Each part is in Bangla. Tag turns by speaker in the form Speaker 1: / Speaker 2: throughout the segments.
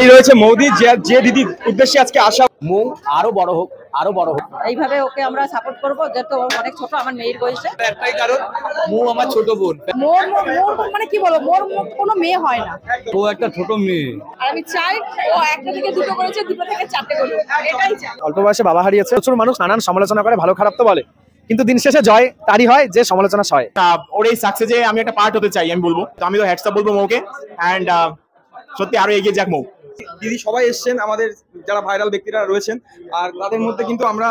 Speaker 1: এই রয়েছে মৌদি যে দিদির উদ্দেশ্যে আজকে আসা।
Speaker 2: মৌ আরো বড় হোক, আরো বড় হোক,
Speaker 3: এইভাবে ওকে আমরা সাপোর্ট করব। যেহেতু অনেক ছোট আমার মেয়ের বয়সে,
Speaker 4: একটাই কারণ মৌ আমার ছোট বোন।
Speaker 3: মোর মানে কি বলবো, মোর কোনো মেয়ে হয় না,
Speaker 2: ও একটা ছোট মেয়ে।
Speaker 3: আর আমি চাই ও একটা থেকে দুটো করেছে, দুটো থেকে চারটে করুক, এটাই চাই।
Speaker 1: অল্প বয়সে বাবা হারিয়েছে, প্রচুর মানুষ নানান সমালোচনা করে, ভালো খারাপ তো বলে, কিন্তু দিন শেষে জয় তারই হয় যে সমালোচনা সয়।
Speaker 5: ওর এই সাকসেসে আমি একটা পার্ট হতে চাই, আমি বলবো তো, আমি তো হ্যাটস আপ বলবো মৌকে। অ্যান্ড সত্যি আরো এগিয়ে যাক মৌ।
Speaker 1: দিদি সবাই এসছেন, আমাদের যারা ভাইরাল ব্যক্তিরা রয়েছেন, আর তাদের মধ্যে কিন্তু আমরা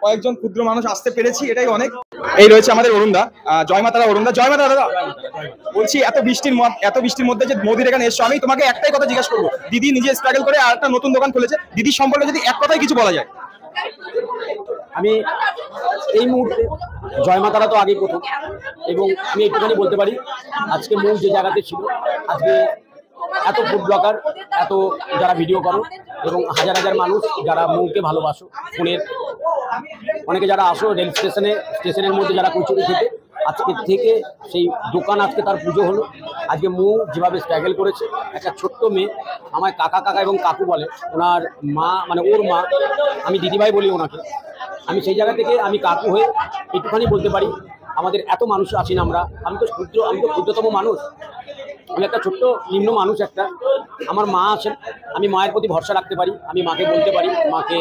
Speaker 1: কয়েকজন ক্ষুদ্র মানুষ আসতে পেরেছি, এটাই অনেক। এই রয়েছে আমাদের অরুণদা, জয় মাতারা অরুণদা। জয় মাতা দাদা, বলছি এত বৃষ্টির মধ্যে যে মোদির এখানে এসছো, আমি তোমাকে একটাই কথা জিজ্ঞাসা করবো। দিদি নিজে স্ট্রাগল করে আর একটা নতুন দোকান খুলেছে, দিদির সম্পর্কে যদি এক কথায় কিছু বলা যায়।
Speaker 2: আমি এই মুহূর্তে জয় মাতারা তো আগেই প্রথম, এবং আমি একটুখানি বলতে পারি আজকে মৌ যে জায়গাতে ছিল, আজকে এত ফুড ব্লগার, এত যারা ভিডিও করো, এবং হাজার হাজার মানুষ যারা মৌকে ভালোবাসো, ফোনের অনেকে যারা আসো রেল স্টেশনের মধ্যে যারা কচুরি খেতে, আজকে থেকে সেই দোকান, আজকে তার পুজো হলো। আজকে মৌ যেভাবে স্ট্রাগল করেছে, একটা ছোট্ট মেয়ে আমায় কাকা এবং কাকু বলে, ওনার মা মানে ওর মা, আমি দিদিভাই বলি ওনাকে। আমি সেই জায়গা থেকে আমি কাকু হয়ে একটুখানি বলতে পারি, আমাদের এত মানুষ আছি না আমরা, আমি তো ক্ষুদ্রতম মানুষ, আমি একটা ছোট্ট নিম্ন মানুষ একটা। আমার মা আছেন, আমি মায়ের প্রতি ভরসা রাখতে পারি, আমি মাকে বলতে পারি, মাকে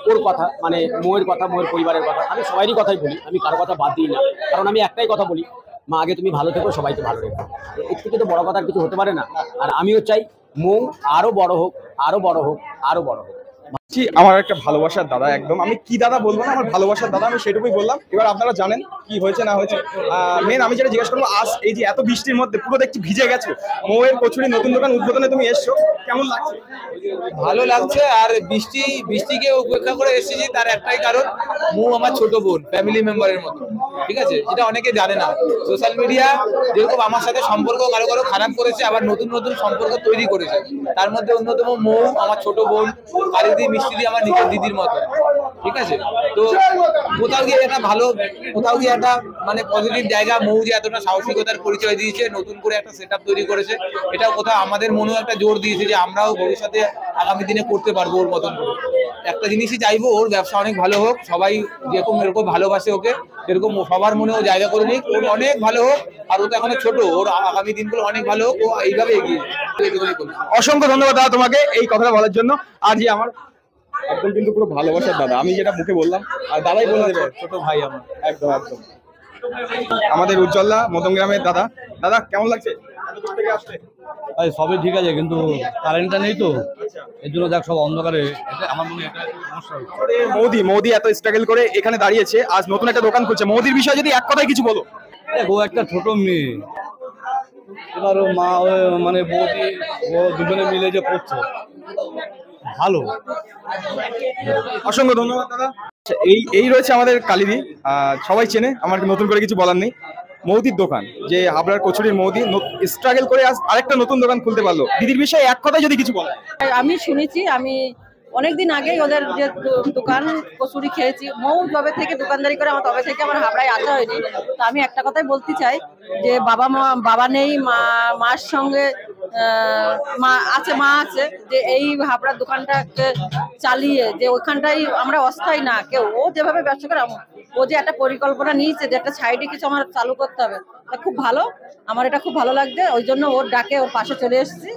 Speaker 2: ওর কথা মানে মৌয়ের কথা, মৌয়ের পরিবারের কথা, আমি সবারই কথাই বলি, আমি কারো কথা বাদ দিই না। কারণ আমি একটাই কথা বলি, মা আগে তুমি ভালো থেকো, সবাইকে ভালো রেখো। এর থেকে তো বড় কথা কিছু হতে পারে না। আর আমিও চাই মৌ আরো বড় হোক, আরো বড় হোক, আরো বড় হোক।
Speaker 1: আমার একটা ভালোবাসার দাদা, একদম আমি কি দাদা বলবো না, আমার ভালোবাসার দাদা, আমি সেটুকুই বললাম। এবার আপনারা জানেন কি হয়েছে না হয়েছে। মেন আমি যেটা জিজ্ঞেস করবো, আজ এই যে এত বৃষ্টির মধ্যে পুরো দেখছি ভিজে গেছো, মৌয়ের কচুরি নতুন দোকান উদ্বোধনে তুমি এসছো, কেমন লাগছে?
Speaker 4: ভালো লাগছে। আর বৃষ্টিকে উপেক্ষা করে এসেছি, তার একটাই কারণ মৌ আমার ছোট বোন, ফ্যামিলি মেম্বারের মতো, ঠিক আছে? এটা অনেকে জানে না। সোশ্যাল মিডিয়া যেরকম আমার সাথে সম্পর্ক কারো কারো খারাপ করেছে, আবার নতুন নতুন সম্পর্ক তৈরি করেছে। তার মধ্যে অন্যতম মৌ আমার ছোট বোন, কালিদি মিষ্টি দিয়ে আমার নিজের দিদির মতো, ঠিক আছে? তো কোথাও গিয়ে একটা মানে পজিটিভ জায়গা, মৌ যে এতটা সাহসিকতার পরিচয় দিয়েছে, নতুন করে একটা সেটআপ তৈরি করেছে, এটা কোথাও আমাদের মনেও একটা জোর দিয়েছে যে আমরাও ভবিষ্যতে আগামী দিনে করতে পারবো ওর মতন করে। একটা জিনিসই চাইবো, ওর ব্যবসা অনেক ভালো হোক, সবাই যেরকম এরকম ভালোবাসে ওকে, সেরকম সবার মনেও জায়গা করে নিক, ওর অনেক ভালো হোক। আর ও তো এখনো ছোট, ওর আগামী দিনগুলো অনেক ভালো হোক, ও এইভাবে এগিয়ে।
Speaker 1: অসংখ্য ধন্যবাদ দাদা তোমাকে এই কথাটা বলার জন্য। আর যে আমার একদম কিন্তু পুরো ভালোবাসার দাদা, আমি যেটা মুখে বললাম আর দাদাই বলে দেবে, ছোট ভাই আমার, একদম একদম আমাদের উজ্জ্বলদা মদনগ্রামের দাদা। দাদা কেমন লাগছে?
Speaker 2: সবই ঠিক আছে, কিন্তু কারেন্টটা নেই তো, এর জন্য দেখ সব অন্ধকারে। আমার মনে হয়
Speaker 1: মৌদি এত স্ট্রাগল করে এখানে দাঁড়িয়েছে, আজ নতুন একটা দোকান খুলছে। মৌদির বিষয়ে যদি এক কথায় কিছু বলো।
Speaker 2: ও একটা ছোট মেয়ে, এবার ও মা মানে বৌদি, ও দুজনে মিলে যে করছে ভালো।
Speaker 1: অসংখ্য ধন্যবাদ দাদা। এই রয়েছে আমাদের কালিদি, সবাই চেনে, আমার নতুন করে কিছু বলার নেই। মৌদির দোকান, যে হাবড়ার কচুরির মৌদি স্ট্রাগল করে আজ আরেকটা নতুন দোকান খুলতে পারলো। দিদির বিষয়ে এক কথায় যদি কিছু বলো।
Speaker 3: আমি শুনেছি, আমি অনেকদিন আগেই ওদের যে দোকান কচুরি খেয়েছি। মৌ যবে থেকে দোকানদারি করে, আমার তবে থেকে আমার হাবড়ায় আসা হয়নি। তো আমি একটা কথাই বলতে চাই যে বাবা নেই, মার সঙ্গে মা আছে, যে এই হাবড়ার দোকানটাকে চালিয়ে, যে ওইখানটাই আমরা অস্থায়ী না কেউ। ও যেভাবে ব্যবসা করে, ও যে একটা পরিকল্পনা নিয়েছে যে একটা সাইডে কিছু আমার চালু করতে হবে, খুব ভালো। আমার এটা খুব ভালো লাগছে, ওই জন্য ওর ডাকে ওর পাশে চলে এসেছি।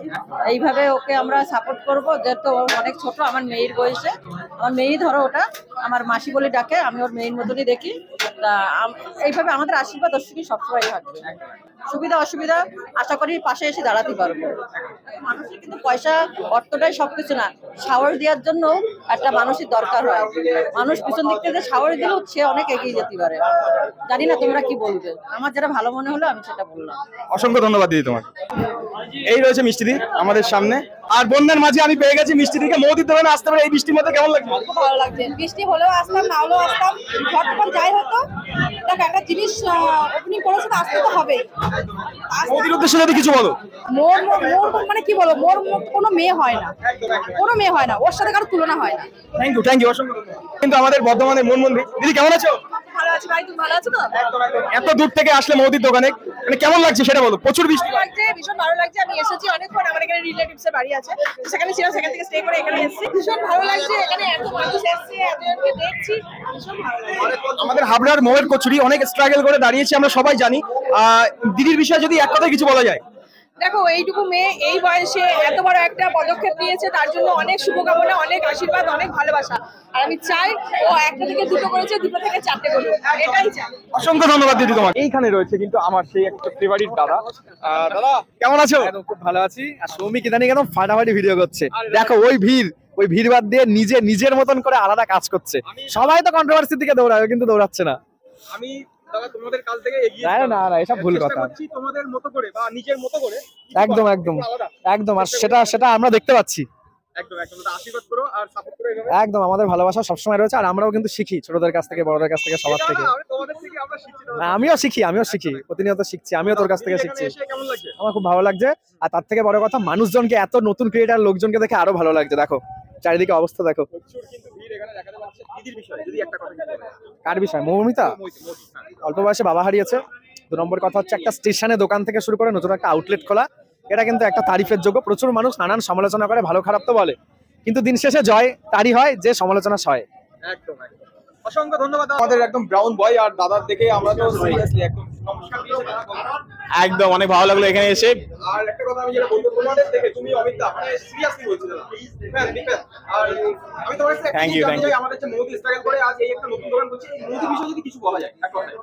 Speaker 3: এইভাবে ওকে আমরা সাপোর্ট করবো। যেহেতু অনেক ছোট আমার মেয়ের বয়সে, আমার মেয়েই ধরো ওটা, আমার মাসি বলে ডাকে, আমি ওর মেয়ের মতনই দেখি। তা এইভাবে আমাদের আশীর্বাদ অবশ্যই সবসময় থাকবে। সুবিধা অসুবিধা আশা করি পাশে এসে দাঁড়াতে পারবো। মানুষের কিন্তু পয়সা অর্থটাই সবকিছু না, সাহস দেওয়ার জন্য একটা মানুষের দরকার হয়। মানুষ পিছন দিক থেকে সাহস দিলেও সে অনেক এগিয়ে যেতে পারে। জানি না তোমরা কি বলবে, আমার যেটা ভালো মনে হলো আমি সেটা বললাম।
Speaker 1: অসংখ্য ধন্যবাদ দিদি তোমার। এই রয়েছে মিষ্টিদি আমাদের সামনে, আর বন্যার মাঝে আমি পেয়ে গেছি মিষ্টিদিকে। মৌদির দোকানে আসতে পারে এই বৃষ্টির মধ্যে কেমন লাগছে?
Speaker 6: খুব ভালো লাগছে। বৃষ্টি হলেও আসতাম, না হলেও আসতাম, যতক্ষণ যাই হতো। দেখ একটা জিনিস ওপেনিং করেছে, আসতে তো হবেই।
Speaker 1: মৌদির উদ্দেশ্যে যদি কিছু বলো।
Speaker 6: মোর মানে কি বলবো, মোর কোনো মেয়ে হয় না, কোনো মেয়ে হয় না, ওর সাথে কারো তুলনা হয় না।
Speaker 1: থ্যাংক ইউ অসংখ্য। কিন্তু আমাদের বর্ধমানের মন মন্দির দিদি কেমন আছো?
Speaker 6: ভালো আছি ভাই, তুমি ভালো আছো তো?
Speaker 1: এত দূর থেকে আসলে মৌদির দোকানে মানে কেমন লাগছে সেটা বলো। প্রচুর বৃষ্টি
Speaker 6: ভালো লাগছে, ভীষণ ভালো লাগছে। আমি এসেছি অনেকক্ষণ, আমার এখানে রিলেটিভস এর বাড়ি আছে, তো সেখানে ছিলাম, সেখান থেকে স্টে করে এখানে এসেছি। ভীষণ ভালো লাগছে, এখানে এত মানুষ এসেছে, এতজনকে দেখছি, ভীষণ ভালো লাগছে।
Speaker 1: আমাদের হাবড়ার মৌয়ের কচুরি অনেক স্ট্রাগল করে দাঁড়িয়েছে, আমরা সবাই জানি। দিদির বিষয়ে যদি এক কথায় কিছু বলা যায়।
Speaker 6: দেখো, এইটুকু মেয়ে এই বয়সে এত বড় একটা পদক্ষেপ নিয়েছে, তার জন্য অনেক শুভকামনা, অনেক আশীর্বাদ, অনেক ভালোবাসা। আর আমি চাই ও একটা থেকে দুটো করেছে, দুটো থেকে চারটে করুক, এটাই চাই।
Speaker 1: অসংখ্য ধন্যবাদ দিদি তোমাকে। এইখানে রয়েছে কিন্তু আমার সেই একটা ফেভারিট দাদা। দাদা কেমন আছো?
Speaker 7: খুব ভালো আছি। আর সৌমিক ইদানিং কেন ফাটাফাটি ভিডিও করছে, দেখো ওই ভিড় বাদ দিয়ে নিজের মতন করে আলাদা কাজ করছে। সবাই তো কন্ট্রোভার্সির দিকে দৌড়াবে, কিন্তু দৌড়াচ্ছে না।
Speaker 1: আমি দাদা তোমাদের কাল থেকে এগিয়ে
Speaker 7: না এসব ভুল কথা।
Speaker 1: তোমাদের মতো করে বা নিজের মতো করে
Speaker 7: একদম আর সেটা আমরা দেখতে পাচ্ছি।
Speaker 1: একদম আশীর্বাদ করো আর সাপোর্ট করো এভাবে।
Speaker 7: একদম, আমাদের ভালোবাসা সবসময় রয়েছে। আর আমরাও কিন্তু শিখি ছোটদের কাছ থেকে, বড়দের কাছ থেকে, সবার থেকে।
Speaker 1: তোমাদের থেকে আমরা শিখছি।
Speaker 7: আমিও শিখি প্রতিনিয়ত শিখছি। আমিও তোর কাছ থেকে শিখছি।
Speaker 1: কেমন লাগছে?
Speaker 7: আমার খুব ভালো লাগছে। আর তার থেকে বড় কথা, মানুষজনকে, এত নতুন ক্রিয়েটার লোকজনকে দেখে আরো ভালো লাগছে। দেখো চারিদিকে অবস্থা দেখো।
Speaker 1: প্রচুর কিন্তু ভিড় এখানে দেখাতে পাচ্ছে। দিদির বিষয়ে যদি একটা কথা বলো।
Speaker 7: কার বিষয়? মৌমিতা অল্প বয়সে বাবা হারিয়েছে। 2 নম্বর কথা হচ্ছে, একটা স্টেশনে দোকান থেকে শুরু করে নতুন একটা আউটলেট খোলা, এটা কিন্তু একটা তারিফের যোগ্য। প্রচুর মানুষ নানান সমালোচনা করে, ভালো খারাপ তো বলে, কিন্তু দিন শেষে জয় তারই হয় যে সমালোচনা সয়।
Speaker 1: একদম অসংখ্য ধন্যবাদ। আমাদের একদম ব্রাউন বয় আর দাদার দেখে আমরা তো সিরিয়াসলি একদম নমস্কার দিয়েছে দাদা।
Speaker 5: একদম অনেক ভালো লাগলো এখানে এসে।
Speaker 1: আর একটা কথা আমি যেটা বলবো, তোমাদের দেখে তুমি অমিতা মানে সিরিয়াসলি বলছি দাদা, আর আমি তোমার কাছে
Speaker 5: Thank you.
Speaker 1: আমাদের যে মৌদি স্ট্রাগল করে আজ এই একটা নতুন দোকান করছে, এই মৌদি বিষয়ে যদি কিছু বলা যায় এক কথায়।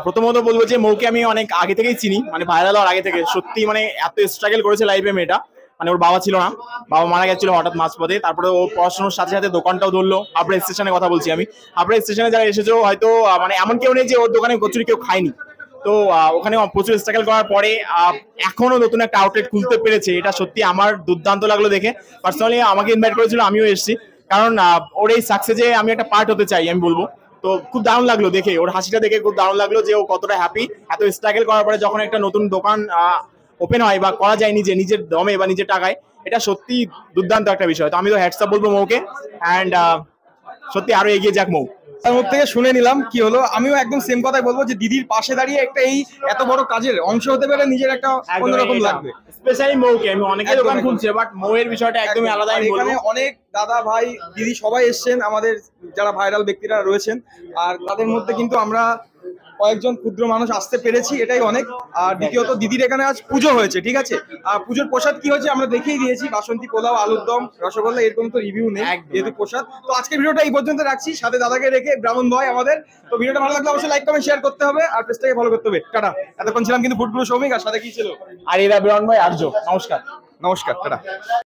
Speaker 5: প্রথমত বলবো যে মৌকে আমি অনেক আগে থেকেই চিনি, মানে ভাইরাল হওয়ার আগে থেকে। সত্যি মানে এত স্ট্রাগল করেছে লাইফে মেয়েটা। মানে ওর বাবা ছিল না, বাবা মারা গেছিল হঠাৎ মাঝপথে। তারপরে ও পড়াশোনার সাথে সাথে দোকানটাও ধরলো। হাবড়া স্টেশনের কথা বলছি আমি। হাবড়া স্টেশনে যারা এসেছো হয়তো মানে এমন কেউ নেই যে ওর দোকানে কচুরি কেউ খায়নি। তো ওখানে প্রচুর স্ট্রাগল করার পরে এখনো নতুন একটা আউটলেট খুলতে পেরেছে, এটা সত্যি আমার দুর্দান্ত লাগলো দেখে। পার্সোনালি আমাকে ইনভাইট করেছিল, আমিও এসেছি, কারণ ওর এই সাকসেসে আমি একটা পার্ট হতে চাই আমি বলবো। তো খুব দারুণ লাগলো দেখে, ওর হাসিটা দেখে খুব দারুণ লাগলো যে ও কতটা হ্যাপি। এত স্ট্রাগল করার পরে যখন একটা নতুন দোকান ওপেন হয় বা করা যায় নিজের দমে বা নিজের টাকায়, এটা সত্যি দুর্দান্ত একটা বিষয়। তো আমি তো হ্যাটস আপ বলবো মৌকে। অ্যান্ড সত্যি আরো এগিয়ে যাক মৌ।
Speaker 1: তার মুখ থেকে শুনে নিলাম কি হলো। আমিও একদম সেম কথাই বলবো যে দিদির পাশে দাঁড়িয়ে একটা এই এত বড় কাজের অংশ হতে পারে নিজের একটা অন্যরকম লাগবে।
Speaker 5: স্পেশালি মৌকে, আমি অনেকে দোকান খুলছে বাট মৌয়ের বিষয়টা একদমই আলাদা। আমি বলবো
Speaker 1: এখানে অনেক দাদা ভাই দিদি সবাই এসেছেন, আমাদের যারা ভাইরাল ব্যক্তিরা রয়েছেন, আর তাদের মধ্যে কিন্তু আমরা কয়েকজন ক্ষুদ্র মানুষ আসতে পেরেছি, এটাই অনেক। আর দ্বিতীয়ত দিদির এখানে আজ পুজো হয়েছে, ঠিক আছে। আর পুজোর প্রসাদ কি হয়েছে আমরা দেখিয়ে দিয়েছি, বাসন্তী পোলাও, আলুর দম, রসগোল্লা, এরকম তো রিভিউ নেই যেহেতু প্রসাদ। তো আজকের ভিডিওটা এই পর্যন্ত রাখছি, সাথে দাদাকে রেখে ব্রাউন বয় আমাদের। তো ভিডিওটা ভালো লাগলে অবশ্যই লাইক কমেন্ট শেয়ার করতে হবে আর পেজটাকে ফলো করতে হবে। টাটা। এতক্ষণ ছিলাম কিন্তু ফুডগুলো সৌমিক, আর সাথে কি ছিল
Speaker 5: আর এরা ব্রাউন বয় আর্য। নমস্কার।
Speaker 1: টাটা।